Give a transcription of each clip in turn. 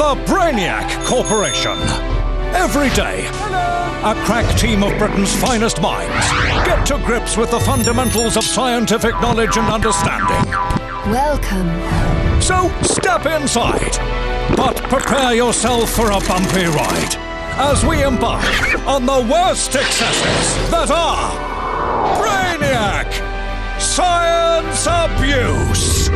The Brainiac Corporation. Every day, a crack team of Britain's finest minds get to grips with the fundamentals of scientific knowledge and understanding. Welcome. So step inside, but prepare yourself for a bumpy ride as we embark on the worst excesses that are Brainiac Science Abuse.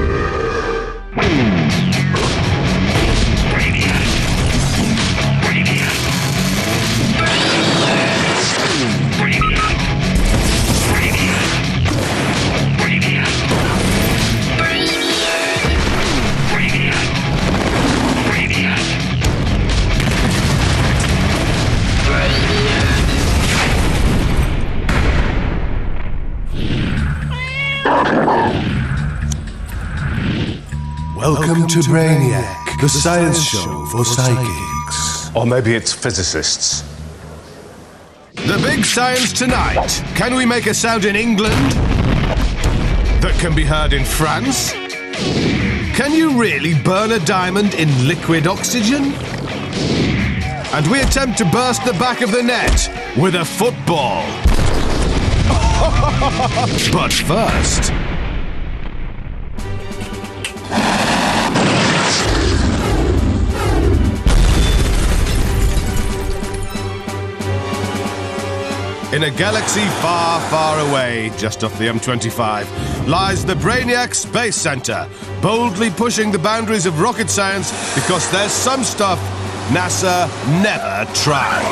Welcome to Brainiac, the science show for psychics. Or maybe it's physicists. The big science tonight. Can we make a sound in England that can be heard in France? Can you really burn a diamond in liquid oxygen? And we attempt to burst the back of the net with a football. But first... in a galaxy far, far away, just off the M25, lies the Brainiac Space Center, boldly pushing the boundaries of rocket science because there's some stuff NASA never tried.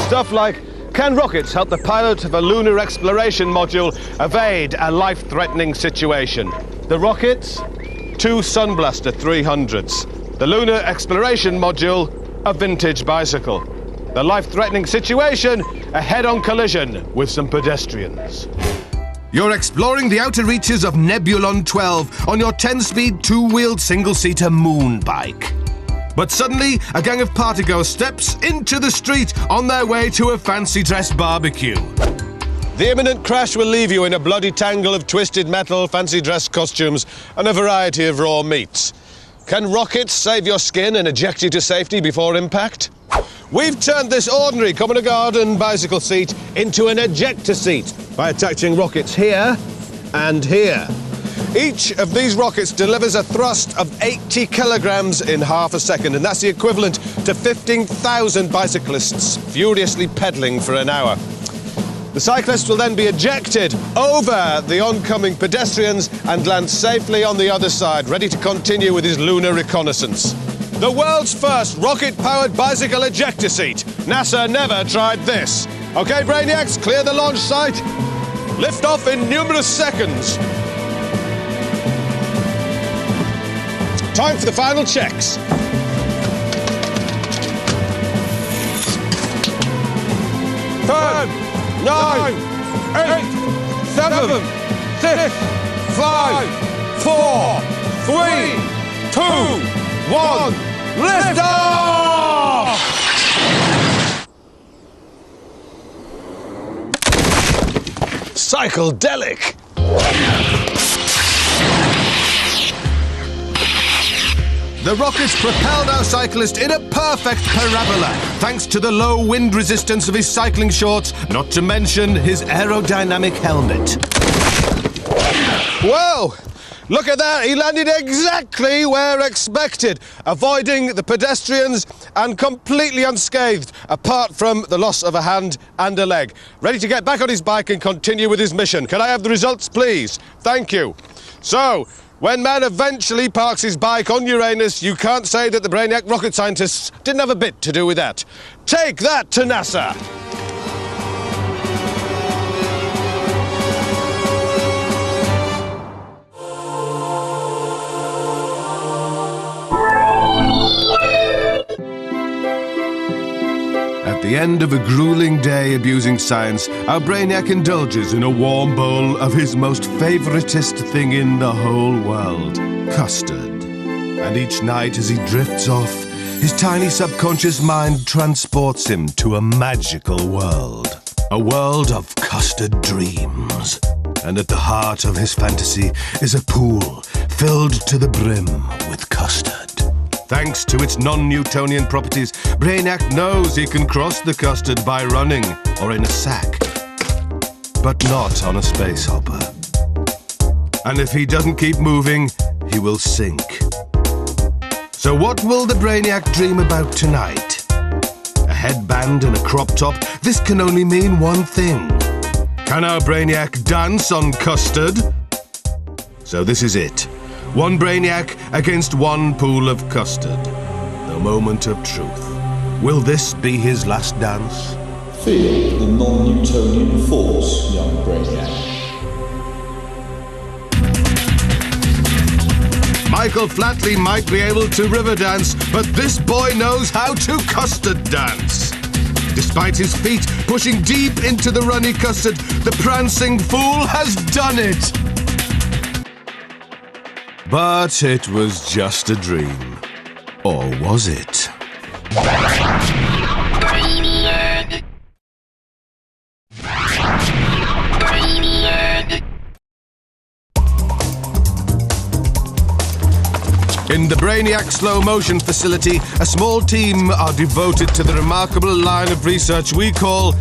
Stuff like, can rockets help the pilot of a lunar exploration module evade a life-threatening situation? The rockets? 2 Sunblaster 300s. The lunar exploration module, a vintage bicycle. The life-threatening situation, a head-on collision with some pedestrians. You're exploring the outer reaches of Nebulon 12 on your 10-speed, 2-wheeled, single-seater moon bike. But suddenly, a gang of partygoers steps into the street on their way to a fancy-dress barbecue. The imminent crash will leave you in a bloody tangle of twisted metal, fancy-dress costumes, and a variety of raw meats. Can rockets save your skin and eject you to safety before impact? We've turned this ordinary common garden bicycle seat into an ejector seat by attaching rockets here and here. Each of these rockets delivers a thrust of 80 kilograms in half a second, and that's the equivalent to 15,000 bicyclists furiously pedaling for an hour. The cyclist will then be ejected over the oncoming pedestrians and land safely on the other side, ready to continue with his lunar reconnaissance. The world's first rocket-powered bicycle ejector seat. NASA never tried this. Okay, Brainiacs, clear the launch site. Lift off in numerous seconds. Time for the final checks. 10, 9, 8, 7, 6, 5, 4, 3, 2, 1. Lift off! Psychedelic! The rockets propelled our cyclist in a perfect parabola, thanks to the low wind resistance of his cycling shorts, not to mention his aerodynamic helmet. Whoa! Look at that, he landed exactly where expected, avoiding the pedestrians and completely unscathed, apart from the loss of a hand and a leg. Ready to get back on his bike and continue with his mission. Can I have the results, please? Thank you. So, when man eventually parks his bike on Uranus, you can't say that the Brainiac rocket scientists didn't have a bit to do with that. Take that to NASA! At the end of a grueling day abusing science, our Brainiac indulges in a warm bowl of his most favoritist thing in the whole world, custard. And each night as he drifts off, his tiny subconscious mind transports him to a magical world. A world of custard dreams. And at the heart of his fantasy is a pool filled to the brim with custard. Thanks to its non-Newtonian properties, Brainiac knows he can cross the custard by running or in a sack. But not on a space hopper. And if he doesn't keep moving, he will sink. So what will the Brainiac dream about tonight? A headband and a crop top? This can only mean one thing. Can our Brainiac dance on custard? So this is it. One Brainiac against one pool of custard. The moment of truth. Will this be his last dance? Feel the non-Newtonian force, young Brainiac. Michael Flatley might be able to river dance, but this boy knows how to custard dance. Despite his feet pushing deep into the runny custard, the prancing fool has done it. But it was just a dream. Or was it? Brainiac. Brainiac. In the Brainiac slow motion facility, a small team are devoted to the remarkable line of research we call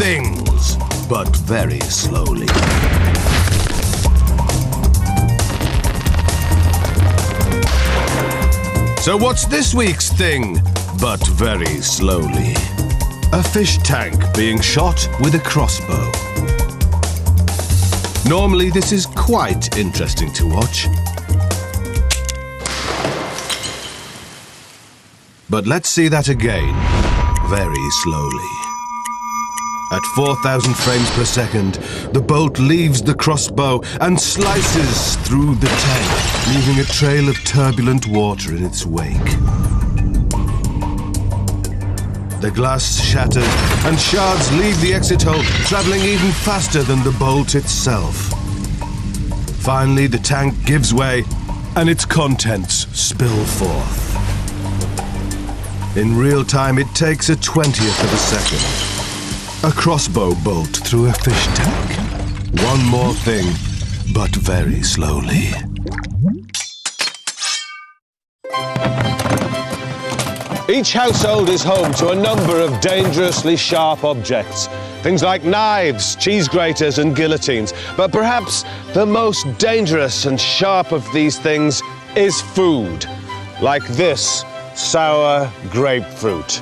things, but very slowly. So what's this week's thing, but very slowly? A fish tank being shot with a crossbow. Normally this is quite interesting to watch. But let's see that again, very slowly. At 4,000 frames per second, the bolt leaves the crossbow and slices through the tank, leaving a trail of turbulent water in its wake. The glass shatters and shards leave the exit hole, traveling even faster than the bolt itself. Finally, the tank gives way and its contents spill forth. In real time, it takes a 20th of a second. A crossbow bolt through a fish tank. One more thing, but very slowly. Each household is home to a number of dangerously sharp objects. Things like knives, cheese graters and guillotines. But perhaps the most dangerous and sharp of these things is food. Like this sour grapefruit.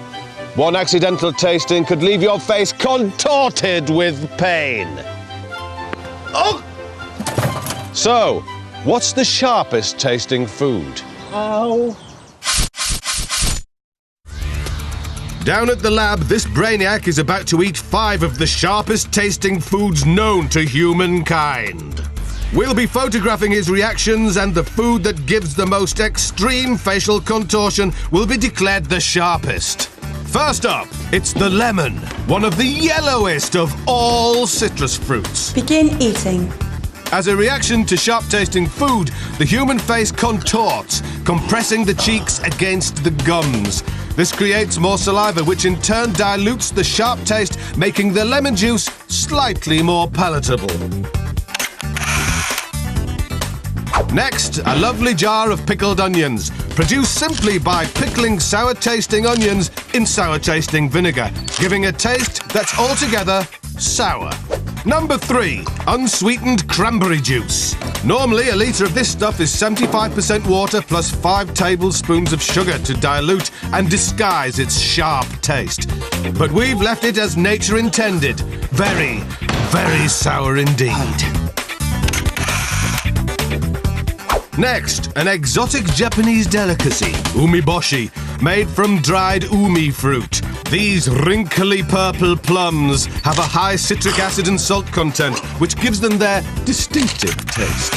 One accidental tasting could leave your face contorted with pain. Oh! So, what's the sharpest tasting food? Ow! Down at the lab, this Brainiac is about to eat 5 of the sharpest tasting foods known to humankind. We'll be photographing his reactions, and the food that gives the most extreme facial contortion will be declared the sharpest. First up, it's the lemon, one of the yellowest of all citrus fruits. Begin eating. As a reaction to sharp-tasting food, the human face contorts, compressing the cheeks against the gums. This creates more saliva, which in turn dilutes the sharp taste, making the lemon juice slightly more palatable. Next, a lovely jar of pickled onions, produced simply by pickling sour-tasting onions in sour-tasting vinegar, giving a taste that's altogether sour. Number 3, unsweetened cranberry juice. Normally, a litre of this stuff is 75% water plus 5 tablespoons of sugar to dilute and disguise its sharp taste. But we've left it as nature intended. Very, very sour indeed. Next, an exotic Japanese delicacy, umeboshi, made from dried umi fruit. These wrinkly purple plums have a high citric acid and salt content, which gives them their distinctive taste.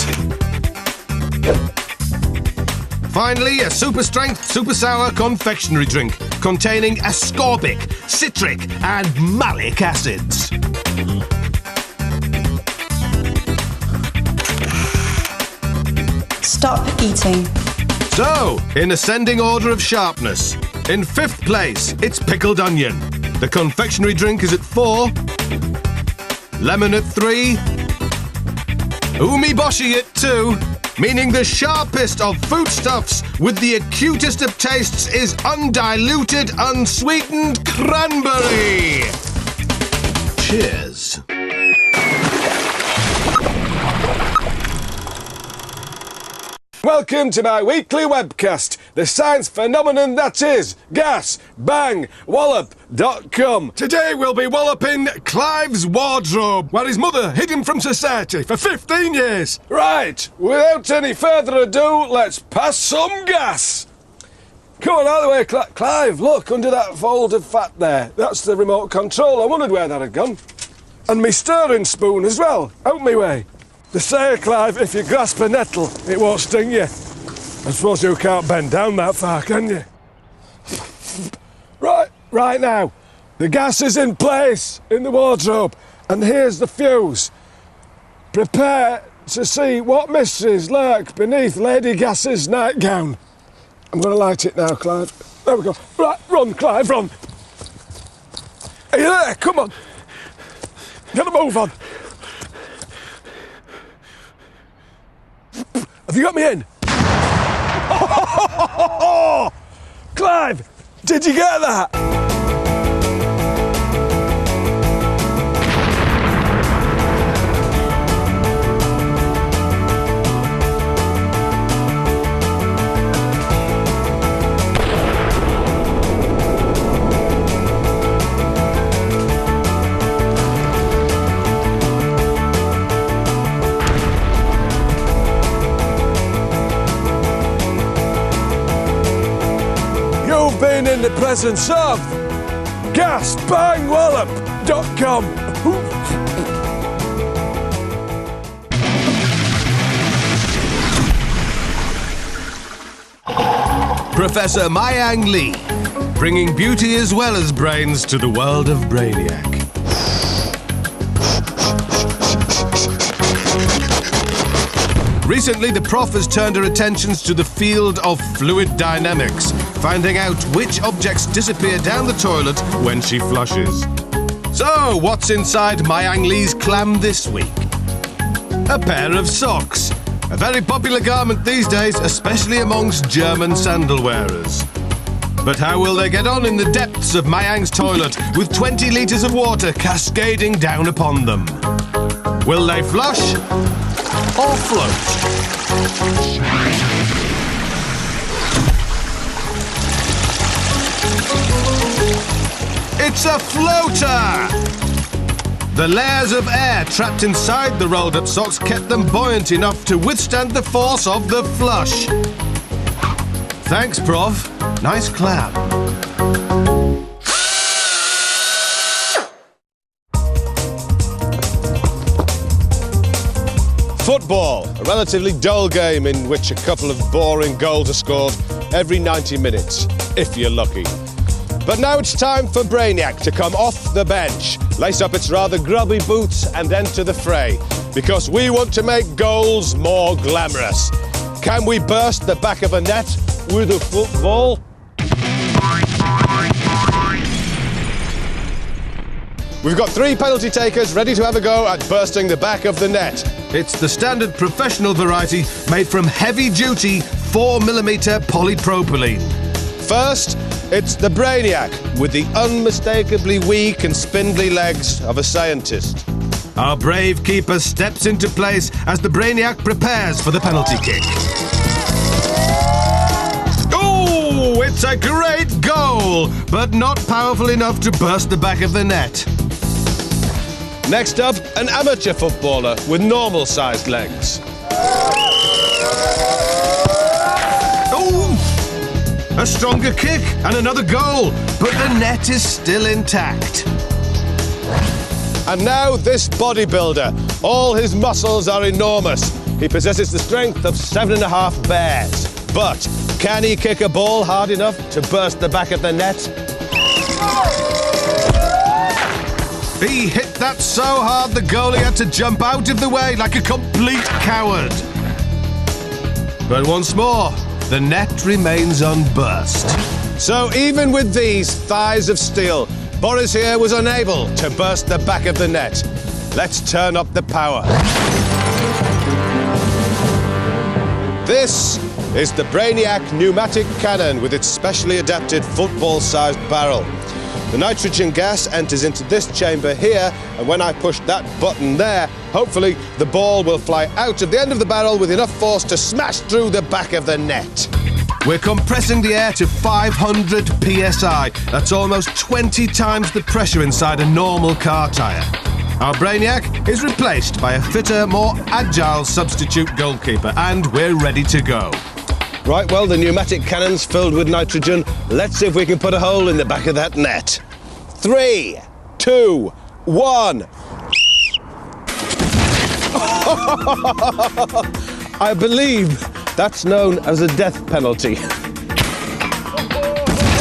Finally, a super-strength, super-sour confectionery drink containing ascorbic, citric and malic acids. Stop eating. So, in ascending order of sharpness, in 5th place, it's pickled onion. The confectionery drink is at 4, lemon at 3, umeboshi at 2, meaning the sharpest of foodstuffs with the acutest of tastes is undiluted, unsweetened cranberry. Cheers. Welcome to my weekly webcast, the science phenomenon that is gasbangwallop.com. Today we'll be walloping Clive's wardrobe, where his mother hid him from society for 15 years. Right, without any further ado, let's pass some gas. Come on, out of the way, Clive, look, under that fold of fat there. That's the remote control. I wondered where that had gone. And me stirring spoon as well, out me way. They say, Clive, if you grasp a nettle, it won't sting you. I suppose you can't bend down that far, can you? Right now, the gas is in place in the wardrobe, and here's the fuse. Prepare to see what mysteries lurk beneath Lady Gas's nightgown. I'm going to light it now, Clive. There we go. Right, run, Clive, run. Are you there? Come on. Get a move on. Have you got me in? Clive, did you get that? You've been in the presence of gasbangwallop.com. Professor Mayang Lee, bringing beauty as well as brains to the world of Brainiac. Recently, the prof has turned her attentions to the field of fluid dynamics, finding out which objects disappear down the toilet when she flushes. So, what's inside Mayang Lee's clam this week? A pair of socks. A very popular garment these days, especially amongst German sandal wearers. But how will they get on in the depths of Mayang's toilet with 20 litres of water cascading down upon them? Will they flush or float? It's a floater! The layers of air trapped inside the rolled-up socks kept them buoyant enough to withstand the force of the flush. Thanks, Prof. Nice clam. Football, a relatively dull game in which a couple of boring goals are scored every 90 minutes, if you're lucky. But now it's time for Brainiac to come off the bench, lace up its rather grubby boots and enter the fray, because we want to make goals more glamorous. Can we burst the back of a net with a football? We've got 3 penalty takers ready to have a go at bursting the back of the net. It's the standard professional variety made from heavy-duty 4mm polypropylene. First, it's the Brainiac, with the unmistakably weak and spindly legs of a scientist. Our brave keeper steps into place as the Brainiac prepares for the penalty kick. Oh, it's a great goal, but not powerful enough to burst the back of the net. Next up, an amateur footballer with normal-sized legs. A stronger kick and another goal, but the net is still intact. And now this bodybuilder. All his muscles are enormous. He possesses the strength of 7.5 bears. But can he kick a ball hard enough to burst the back of the net? He hit that so hard the goalie had to jump out of the way like a complete coward. But once more, the net remains unburst. So even with these thighs of steel, Boris here was unable to burst the back of the net. Let's turn up the power. This is the Brainiac pneumatic cannon with its specially adapted football-sized barrel. The nitrogen gas enters into this chamber here, and when I push that button there, hopefully the ball will fly out of the end of the barrel with enough force to smash through the back of the net. We're compressing the air to 500 psi. That's almost 20 times the pressure inside a normal car tyre. Our Brainiac is replaced by a fitter, more agile substitute goalkeeper, and we're ready to go. Right, well, the pneumatic cannon's filled with nitrogen. Let's see if we can put a hole in the back of that net. 3, 2, 1. I believe that's known as a death penalty.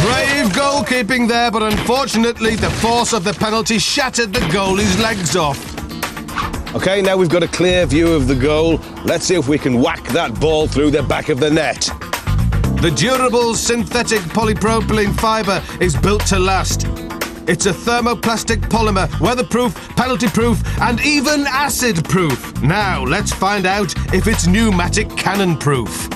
Brave goalkeeping there, but unfortunately the force of the penalty shattered the goalie's legs off. OK, now we've got a clear view of the goal. Let's see if we can whack that ball through the back of the net. The durable synthetic polypropylene fibre is built to last. It's a thermoplastic polymer, weatherproof, penalty-proof, and even acid-proof. Now, let's find out if it's pneumatic cannon-proof.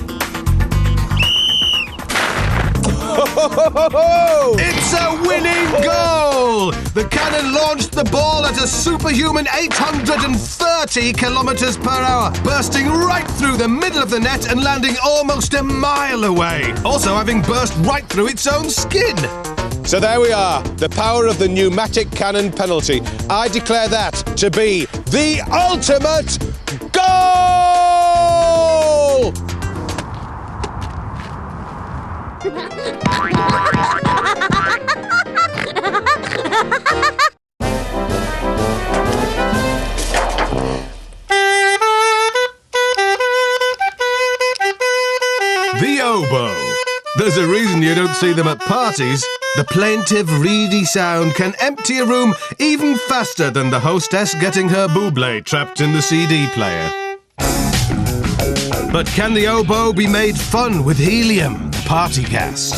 It's a winning goal! The cannon launched the ball at a superhuman 830 kilometers per hour, bursting right through the middle of the net and landing almost a mile away, also having burst right through its own skin. So there we are, the power of the pneumatic cannon penalty. I declare that to be the ultimate goal! The oboe. There's a reason you don't see them at parties. The plaintive, reedy sound can empty a room even faster than the hostess getting her buble trapped in the CD player. But can the oboe be made fun with helium, the party gas?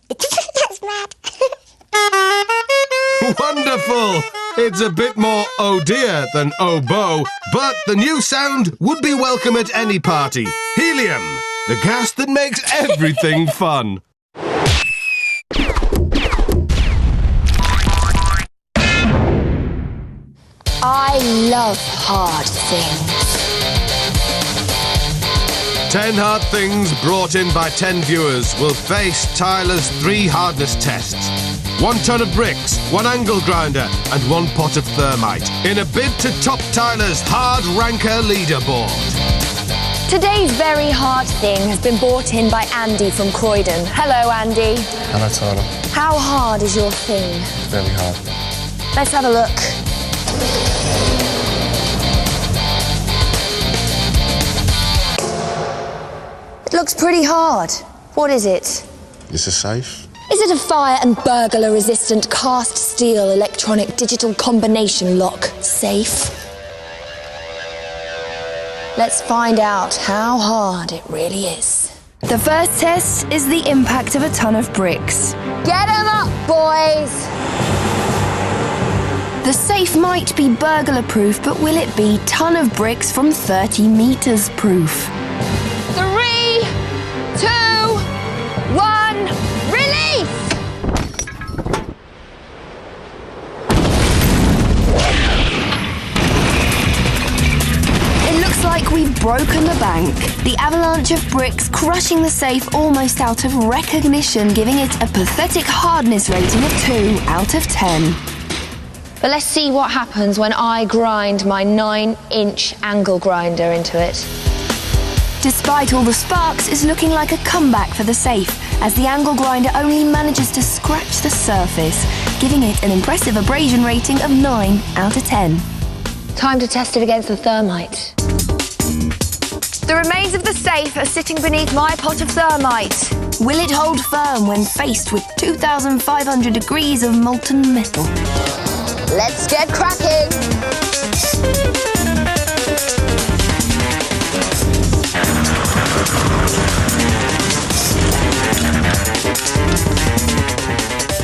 That's mad. Wonderful! It's a bit more oh dear than oboe, but the new sound would be welcome at any party. Helium, the gas that makes everything fun. I love hard things. 10 hard things brought in by 10 viewers will face Tyler's 3 hardness tests. 1 ton of bricks, 1 angle grinder, and 1 pot of thermite in a bid to top Tyler's hard ranker leaderboard. Today's very hard thing has been brought in by Andy from Croydon. Hello, Andy. Hello, Tyler. How hard is your thing? Very hard. Let's have a look. It looks pretty hard. What is it? Is it safe? Is it a fire and burglar-resistant cast steel electronic digital combination lock safe? Let's find out how hard it really is. The first test is the impact of a ton of bricks. Get 'em up, boys! The safe might be burglar-proof, but will it be ton of bricks from 30 meters proof? 3, 2, 1, release! It looks like we've broken the bank. The avalanche of bricks crushing the safe almost out of recognition, giving it a pathetic hardness rating of 2 out of 10. But let's see what happens when I grind my 9-inch angle grinder into it. Despite all the sparks, it's looking like a comeback for the safe, as the angle grinder only manages to scratch the surface, giving it an impressive abrasion rating of 9 out of 10. Time to test it against the thermite. The remains of the safe are sitting beneath my pot of thermite. Will it hold firm when faced with 2,500 degrees of molten metal? Let's get cracking!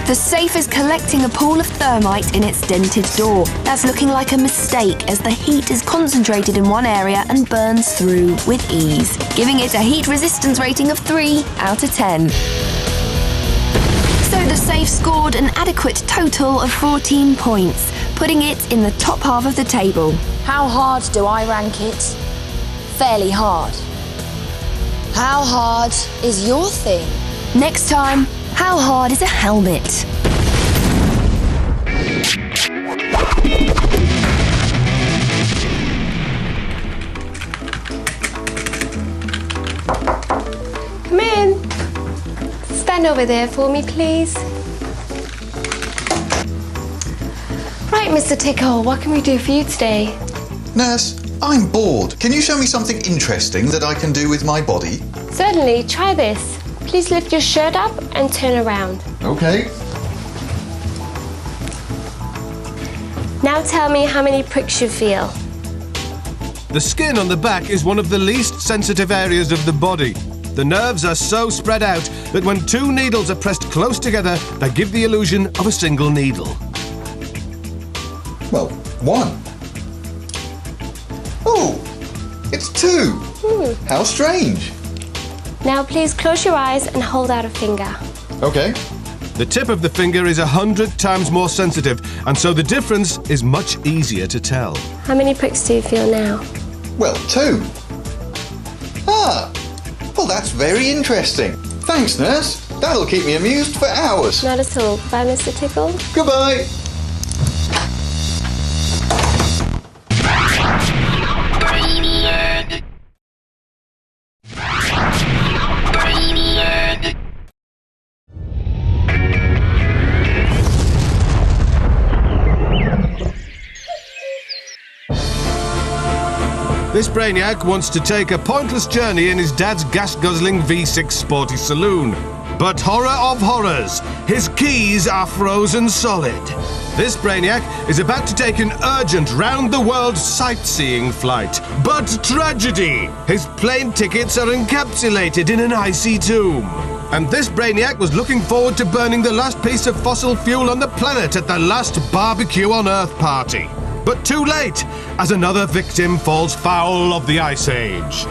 The safe safe is collecting a pool of thermite in its dented door. That's looking like a mistake as the heat is concentrated in one area and burns through with ease, giving it a heat resistance rating of 3 out of 10. So the safe scored an adequate total of 14 points, putting it in the top half of the table. How hard do I rank it? Fairly hard. How hard is your thing? Next time, how hard is a helmet? Come in. Stand over there for me, please. Right, Mr. Tickle, what can we do for you today? Nurse, I'm bored. Can you show me something interesting that I can do with my body? Certainly, try this. Please lift your shirt up and turn around. Okay. Now tell me how many pricks you feel. The skin on the back is one of the least sensitive areas of the body. The nerves are so spread out that when two needles are pressed close together, they give the illusion of a single needle. Well, 1. Oh, it's 2. How strange. Now please close your eyes and hold out a finger. Okay. The tip of the finger is 100 times more sensitive, and so the difference is much easier to tell. How many pricks do you feel now? Well, 2. Ah, well, that's very interesting. Thanks, nurse. That'll keep me amused for hours. Not at all. Bye, Mr. Tickle. Goodbye. This Brainiac wants to take a pointless journey in his dad's gas-guzzling V6 sporty saloon. But horror of horrors, his keys are frozen solid. This Brainiac is about to take an urgent round-the-world sightseeing flight. But tragedy! His plane tickets are encapsulated in an icy tomb. And this Brainiac was looking forward to burning the last piece of fossil fuel on the planet at the last barbecue on Earth party. But too late, as another victim falls foul of the Ice Age.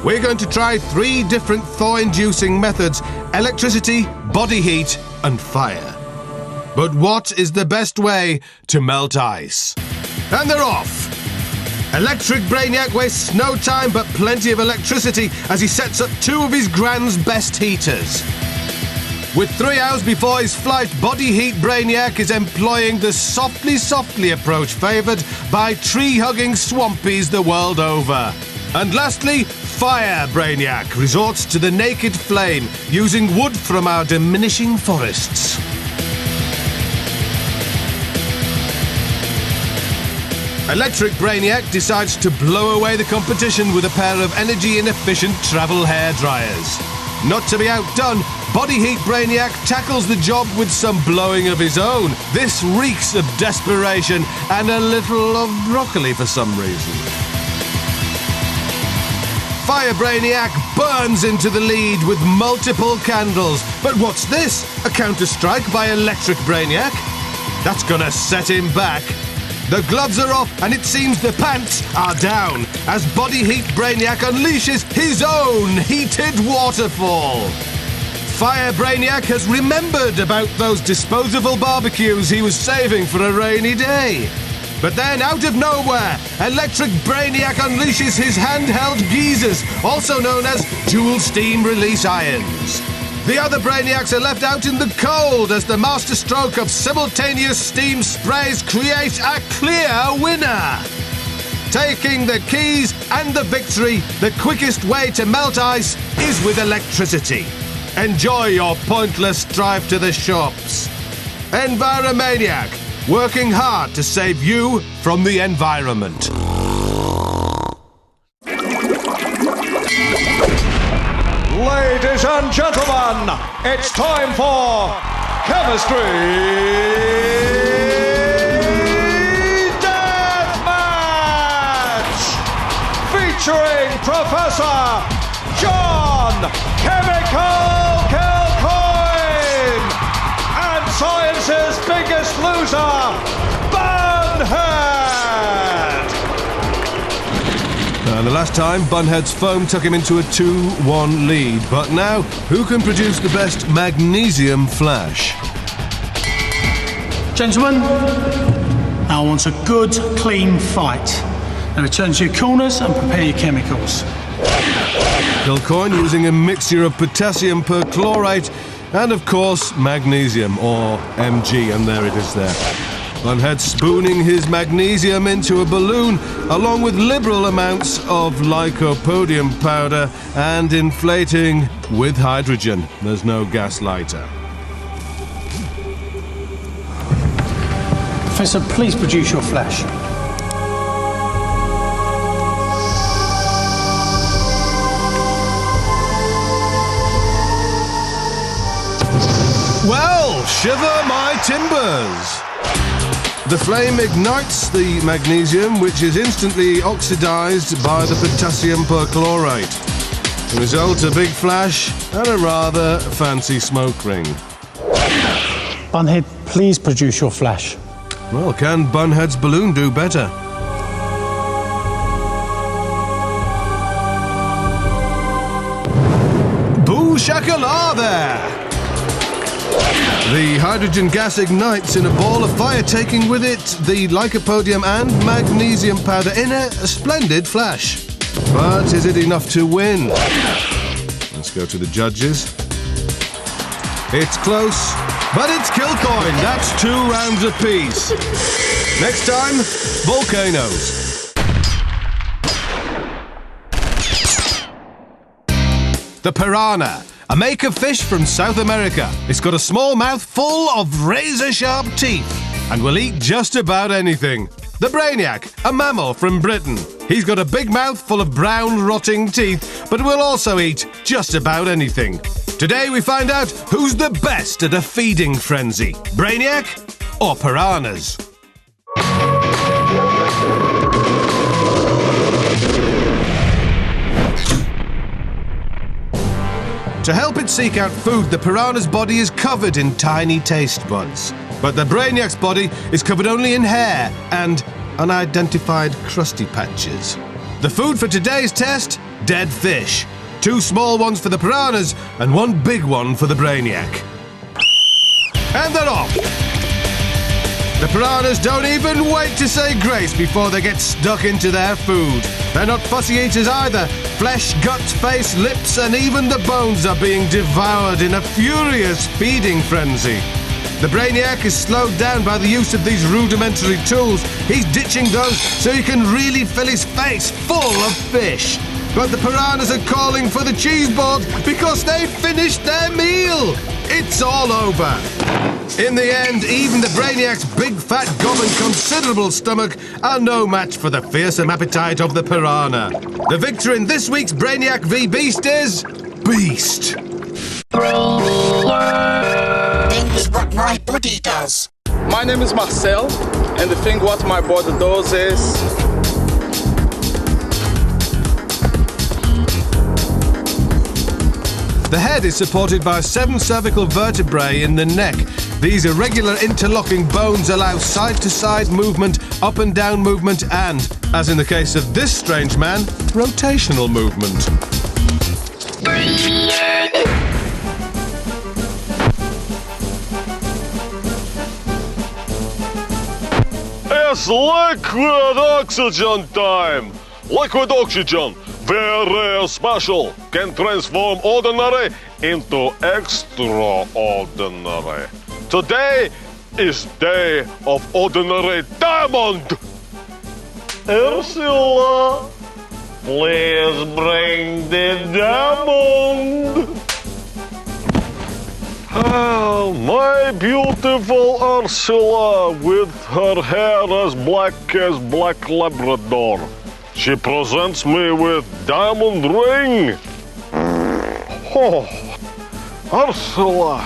We're going to try 3 different thaw-inducing methods: electricity, body heat, and fire. But what is the best way to melt ice? And they're off! Electric Brainiac wastes no time but plenty of electricity as he sets up 2 of his grand's best heaters. With 3 hours before his flight, Body Heat Brainiac is employing the softly approach favoured by tree-hugging swampies the world over. And lastly, Fire Brainiac resorts to the naked flame, using wood from our diminishing forests. Electric Brainiac decides to blow away the competition with a pair of energy-inefficient travel hair dryers. Not to be outdone, Body Heat Brainiac tackles the job with some blowing of his own. This reeks of desperation and a little of broccoli for some reason. Fire Brainiac burns into the lead with multiple candles. But what's this? A counter-strike by Electric Brainiac? That's gonna set him back. The gloves are off, and it seems the pants are down, as Body Heat Brainiac unleashes his own heated waterfall. Fire Brainiac has remembered about those disposable barbecues he was saving for a rainy day. But then, out of nowhere, Electric Brainiac unleashes his handheld geysers, also known as dual steam release irons. The other Brainiacs are left out in the cold as the masterstroke of simultaneous steam sprays create a clear winner. Taking the keys and the victory, the quickest way to melt ice is with electricity. Enjoy your pointless drive to the shops. Enviromaniac, working hard to save you from the environment. Ladies and gentlemen, it's time for Chemistry Deathmatch! Featuring Professor John Chemical Kilcoyne and Science biggest loser, Bunhead! And the last time, Bunhead's foam took him into a 2-1 lead. But now, who can produce the best magnesium flash? Gentlemen, now I want a good, clean fight. Now return to your corners and prepare your chemicals. Kilcoyne using a mixture of potassium perchlorate and, of course, magnesium, or Mg, and there it is there. Bunhead spooning his magnesium into a balloon, along with liberal amounts of lycopodium powder, and inflating with hydrogen. There's no gas lighter. Professor, please produce your flash. Well, shiver my timbers! The flame ignites the magnesium, which is instantly oxidized by the potassium perchlorate. The result, a big flash and a rather fancy smoke ring. Bunhead, please produce your flash. Well, can Bunhead's balloon do better? Boo shakala there! The hydrogen gas ignites in a ball of fire, taking with it the lycopodium and magnesium powder in a splendid flash. But is it enough to win? Let's go to the judges. It's close, but it's Kilcoyne. That's 2 rounds apiece. Next time, volcanoes. The piranha. A make of fish from South America. It's got a small mouth full of razor-sharp teeth and will eat just about anything. The Brainiac, a mammal from Britain. He's got a big mouth full of brown, rotting teeth, but will also eat just about anything. Today we find out who's the best at a feeding frenzy. Brainiac or piranhas? To help it seek out food, the piranha's body is covered in tiny taste buds. But the Brainiac's body is covered only in hair and unidentified crusty patches. The food for today's test? Dead fish. 2 small ones for the piranhas and 1 big one for the Brainiac. And they're off! The piranhas don't even wait to say grace before they get stuck into their food. They're not fussy eaters either. Flesh, guts, face, lips, and even the bones are being devoured in a furious feeding frenzy. The Brainiac is slowed down by the use of these rudimentary tools. He's ditching those so he can really fill his face full of fish. But the piranhas are calling for the cheese board because they finished their meal. It's all over. In the end, even the Brainiac's big fat gob and considerable stomach are no match for the fearsome appetite of the piranha. The victor in this week's Brainiac v Beast is Beast. Things what my body does. My name is Marcel, and the thing what my body does is... The head is supported by 7 cervical vertebrae in the neck. These irregular interlocking bones allow side-to-side movement, up and down movement, and, as in the case of this strange man, rotational movement. It's liquid oxygen time! Liquid oxygen, very special, can transform ordinary into extraordinary. Today is day of ordinary diamond! Ursula, please bring the diamond! Oh, my beautiful Ursula with her hair as black Labrador. She presents me with diamond ring. Oh, Ursula,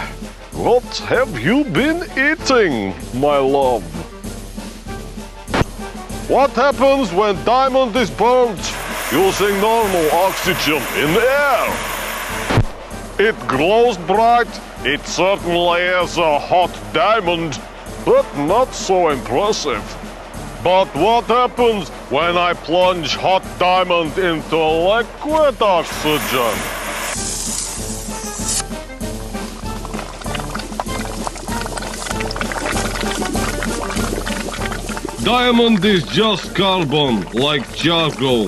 what have you been eating, my love? What happens when diamond is burnt using normal oxygen in the air? It glows bright. It certainly is a hot diamond. but not so impressive. But what happens when I plunge hot diamond into liquid oxygen? Diamond is just carbon, like charcoal.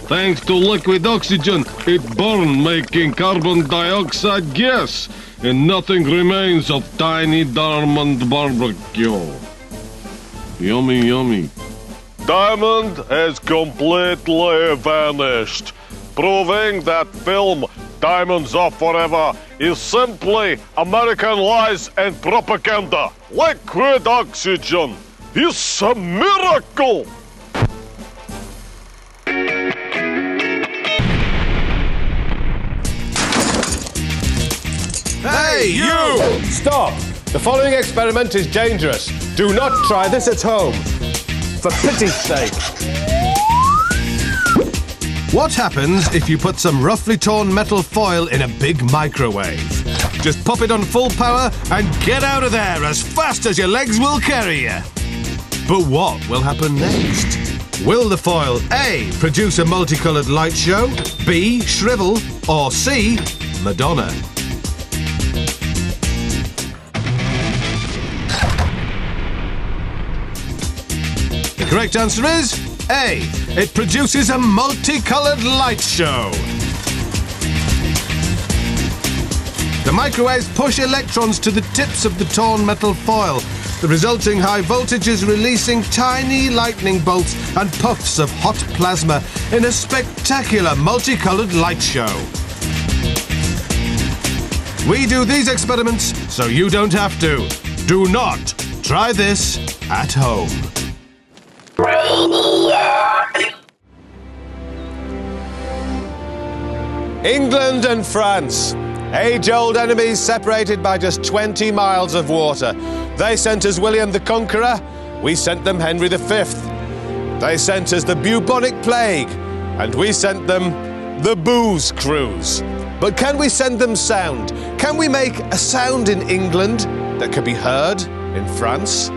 Thanks to liquid oxygen, it burns, making carbon dioxide gas, and nothing remains of tiny diamond barbecue. Yummy, yummy. Diamond has completely vanished, proving that film Diamonds Are Forever is simply American lies and propaganda. Liquid oxygen is a miracle! Hey, you! Stop! The following experiment is dangerous. Do not try this at home. For pity's sake. What happens if you put some roughly torn metal foil in a big microwave? Just pop it on full power and get out of there as fast as your legs will carry you. But what will happen next? Will the foil A, produce a multicoloured light show, B, shrivel, or C, Madonna? The correct answer is A. It produces a multicoloured light show. The microwaves push electrons to the tips of the torn metal foil. The resulting high voltage is releasing tiny lightning bolts and puffs of hot plasma in a spectacular multicoloured light show. We do these experiments so you don't have to. Do not try this at home. Brainiac. England and France. Age-old enemies separated by just 20 miles of water. They sent us William the Conqueror, we sent them Henry V. They sent us the bubonic plague, and we sent them the booze cruise. But can we send them sound? Can we make a sound in England that could be heard in France?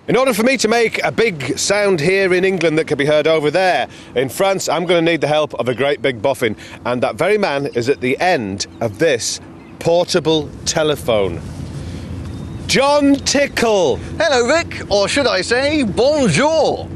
In order for me to make a big sound here in England that can be heard over there in France, I'm going to need the help of a great big boffin. And that very man is at the end of this portable telephone. John Tickle. Hello, Vic, or should I say, bonjour.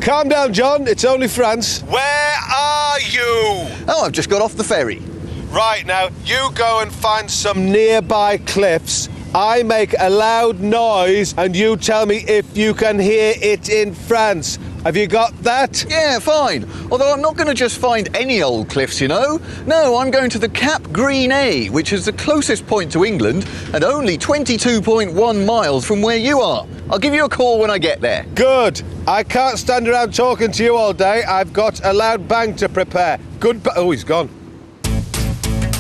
Calm down, John. It's only France. Where are you? Oh, I've just got off the ferry. Right, now, you go and find some nearby cliffs. I make a loud noise and you tell me if you can hear it in France. Have you got that? Yeah, fine. Although I'm not going to just find any old cliffs, you know. No, I'm going to the Cap Green A, which is the closest point to England and only 22.1 miles from where you are. I'll give you a call when I get there. Good. I can't stand around talking to you all day. I've got a loud bang to prepare. Oh, he's gone.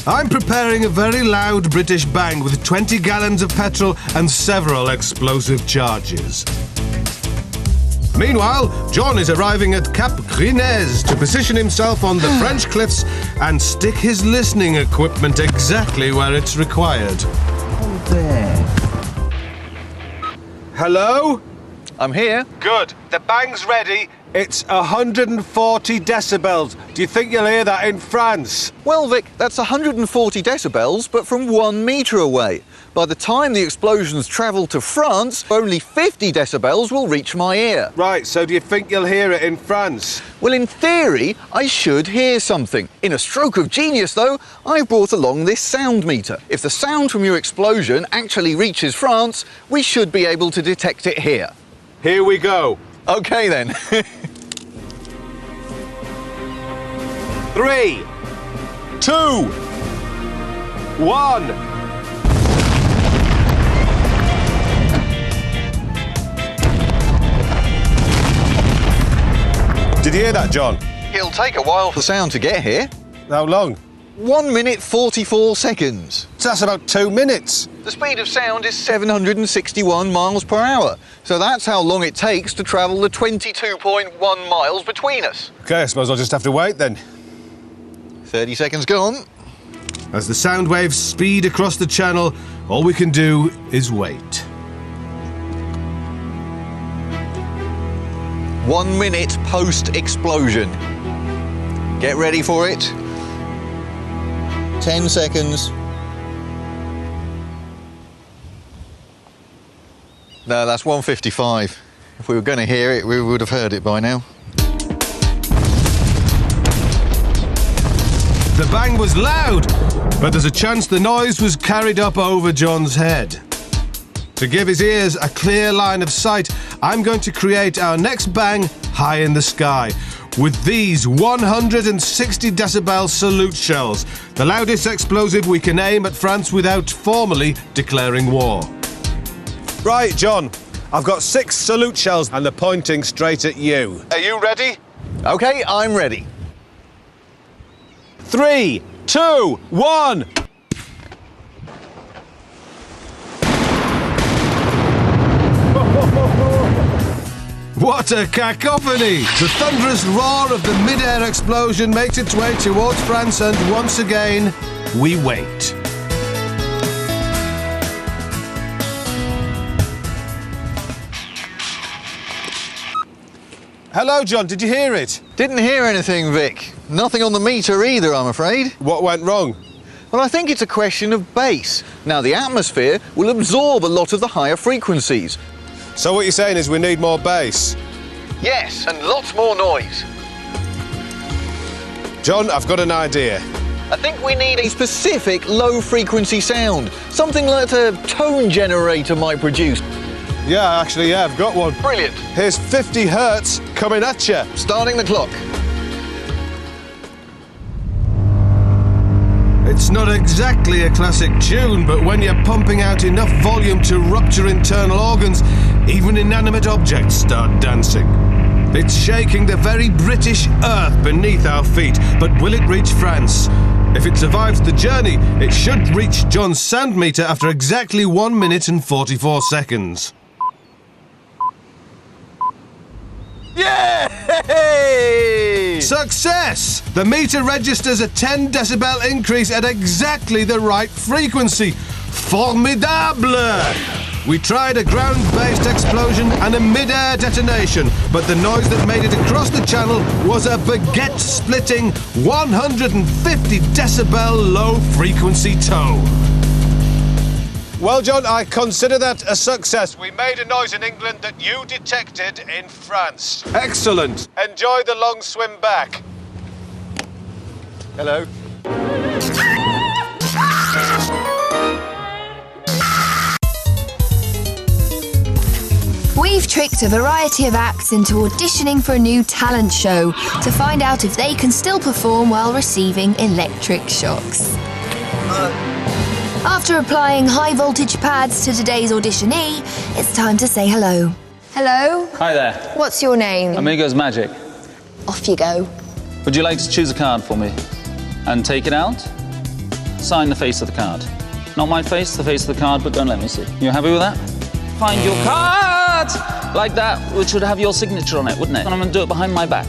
I'm preparing a very loud British bang with 20 gallons of petrol and several explosive charges. Meanwhile, John is arriving at Cap Gris to position himself on the French cliffs and stick his listening equipment exactly where it's required. Oh, there. Hello? I'm here. Good. The bang's ready. It's 140 decibels. Do you think you'll hear that in France? Well, Vic, that's 140 decibels, but from 1 metre away. By the time the explosions travel to France, only 50 decibels will reach my ear. Right, so do you think you'll hear it in France? Well, in theory, I should hear something. In a stroke of genius, though, I've brought along this sound meter. If the sound from your explosion actually reaches France, we should be able to detect it here. Here we go. OK, then. 3, 2, 1. Did you hear that, John? It'll take a while for sound to get here. How long? 1 minute 44 seconds. So that's about 2 minutes. The speed of sound is 761 miles per hour. So that's how long it takes to travel the 22.1 miles between us. OK, I suppose I'll just have to wait then. 30 seconds gone. As the sound waves speed across the channel, all we can do is wait. 1 minute post-explosion. Get ready for it. 10 seconds. No, that's 1:55. If we were going to hear it, we would have heard it by now. The bang was loud, but there's a chance the noise was carried up over John's head. To give his ears a clear line of sight, I'm going to create our next bang high in the sky with these 160 decibel salute shells, the loudest explosive we can aim at France without formally declaring war. Right, John, I've got 6 salute shells and they're pointing straight at you. Are you ready? OK, I'm ready. 3, 2, 1. What a cacophony! The thunderous roar of the mid-air explosion makes its way towards France, and once again, we wait. Hello, John, did you hear it? Didn't hear anything, Vic. Nothing on the meter either, I'm afraid. What went wrong? Well, I think it's a question of bass. Now, the atmosphere will absorb a lot of the higher frequencies. So what you're saying is we need more bass? Yes, and lots more noise. John, I've got an idea. I think we need a specific low-frequency sound, something like a tone generator might produce. Yeah, actually, I've got one. Brilliant. Here's 50 hertz coming at you. Starting the clock. It's not exactly a classic tune, but when you're pumping out enough volume to rupture internal organs, even inanimate objects start dancing. It's shaking the very British earth beneath our feet, but will it reach France? If it survives the journey, it should reach John's sound meter after exactly 1 minute and 44 seconds. Yay! Success! The meter registers a 10 decibel increase at exactly the right frequency. Formidable! We tried a ground-based explosion and a mid-air detonation, but the noise that made it across the channel was a baguette-splitting 150 decibel low-frequency tone. Well, John, I consider that a success. We made a noise in England that you detected in France. Excellent. Enjoy the long swim back. Hello. We've tricked a variety of acts into auditioning for a new talent show to find out if they can still perform while receiving electric shocks. After applying high-voltage pads to today's auditionee, it's time to say hello. Hello? Hi there. What's your name? Amigos Magic. Off you go. Would you like to choose a card for me? And take it out? Sign the face of the card. Not my face, the face of the card, but don't let me see. You happy with that? Find your card! Like that, which would have your signature on it, wouldn't it? And I'm going to do it behind my back.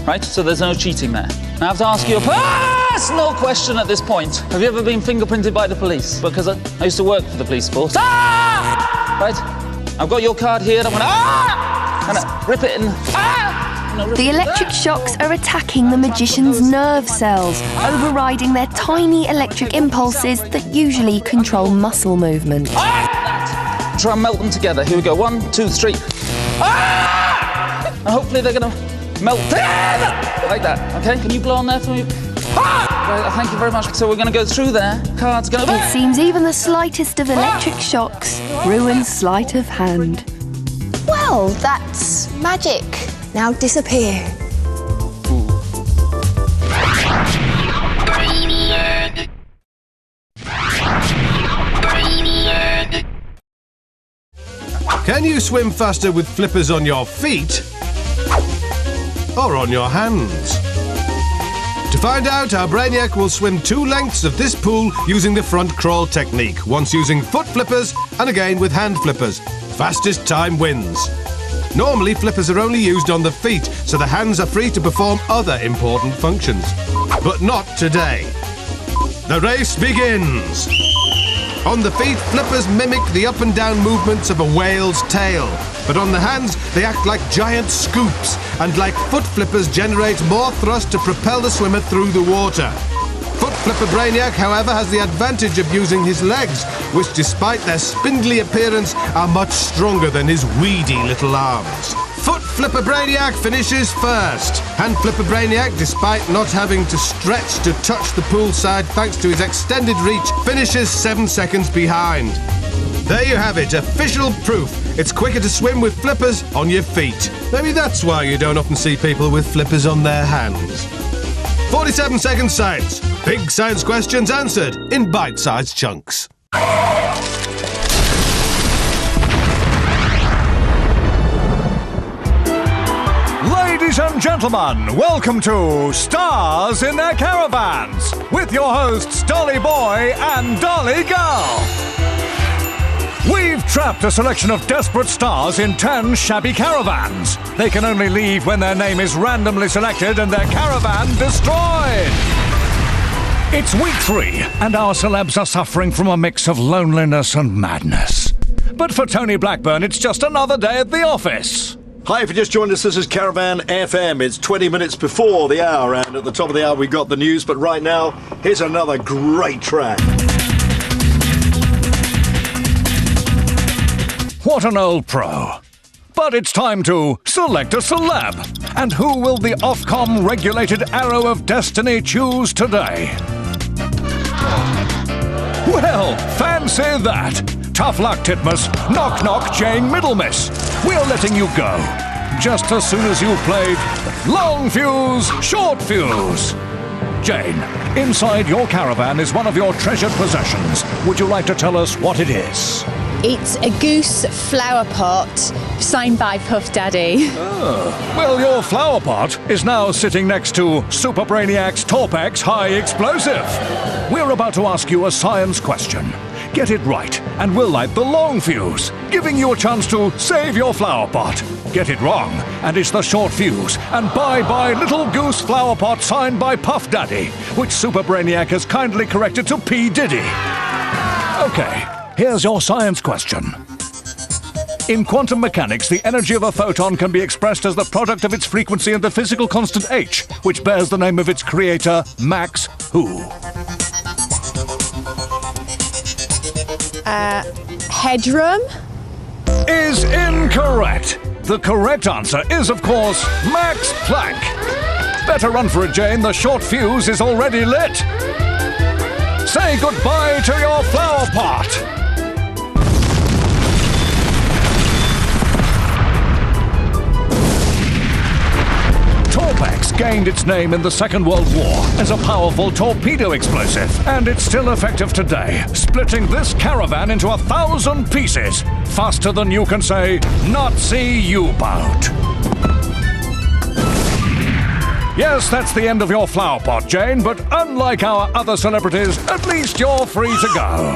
Right? So there's no cheating there. Now I have to ask you a personal question at this point. Have you ever been fingerprinted by the police? Because I used to work for the police force. Right? I've got your card here, and I'm gonna rip it and The electric shocks are attacking the magician's nerve cells, overriding their tiny electric impulses that usually control muscle movement. try and melt them together. Here we go. 1, 2, 3. And hopefully they're gonna melt like that. Okay? Can you blow on there for me? Right, thank you very much. So we're going to go through there. Card's going to... It seems even the slightest of electric shocks ruins sleight of hand. Well, that's magic. Now disappear. Brainiac. Brainiac. Can you swim faster with flippers on your feet or on your hands? To find out how Brainiac will swim 2 lengths of this pool using the front crawl technique, once using foot flippers and again with hand flippers. Fastest time wins. Normally, flippers are only used on the feet, so the hands are free to perform other important functions. But not today. The race begins. On the feet, flippers mimic the up and down movements of a whale's tail. But on the hands, they act like giant scoops, and like foot flippers generate more thrust to propel the swimmer through the water. Foot flipper Brainiac, however, has the advantage of using his legs, which despite their spindly appearance are much stronger than his weedy little arms. Foot flipper Brainiac finishes first. Hand flipper Brainiac, despite not having to stretch to touch the poolside thanks to his extended reach, finishes 7 seconds behind. There you have it, official proof. It's quicker to swim with flippers on your feet. Maybe that's why you don't often see people with flippers on their hands. 47 seconds science. Big science questions answered in bite-sized chunks. Ladies and gentlemen, welcome to Stars in Their Caravans with your hosts Dolly Boy and Dolly Girl. We've trapped a selection of desperate stars in 10 shabby caravans. They can only leave when their name is randomly selected and their caravan destroyed. It's week 3, and our celebs are suffering from a mix of loneliness and madness. But for Tony Blackburn, it's just another day at the office. Hi, if you just joined us, this is Caravan FM. It's 20 minutes before the hour, and at the top of the hour we've got the news, but right now, here's another great track. What an old pro. But it's time to select a celeb. And who will the Ofcom regulated arrow of destiny choose today? Well, fancy that. Tough luck, Titmus. Knock knock, Jane Middlemiss. We're letting you go. Just as soon as you've played long fuse, short fuse. Jane, inside your caravan is one of your treasured possessions. Would you like to tell us what it is? It's a goose flower pot signed by Puff Daddy. Oh. Well, your flower pot is now sitting next to Super Brainiac's Torpex High Explosive. We're about to ask you a science question. Get it right, and we'll light the long fuse, giving you a chance to save your flower pot. Get it wrong, and it's the short fuse, and bye-bye little goose flower pot signed by Puff Daddy, which Super Brainiac has kindly corrected to P. Diddy. Okay. Here's your science question. In quantum mechanics, the energy of a photon can be expressed as the product of its frequency and the physical constant h, which bears the name of its creator, Max who? Headroom? Is incorrect. The correct answer is, of course, Max Planck. Better run for it, Jane. The short fuse is already lit. Say goodbye to your flower pot. Torpex gained its name in the Second World War as a powerful torpedo explosive, and it's still effective today, splitting this caravan into 1,000 pieces, faster than you can say, Nazi U-boat. Yes, that's the end of your flower pot, Jane, but unlike our other celebrities, at least you're free to go.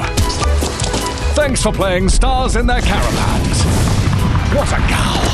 Thanks for playing Stars in Their Caravans. What a gal.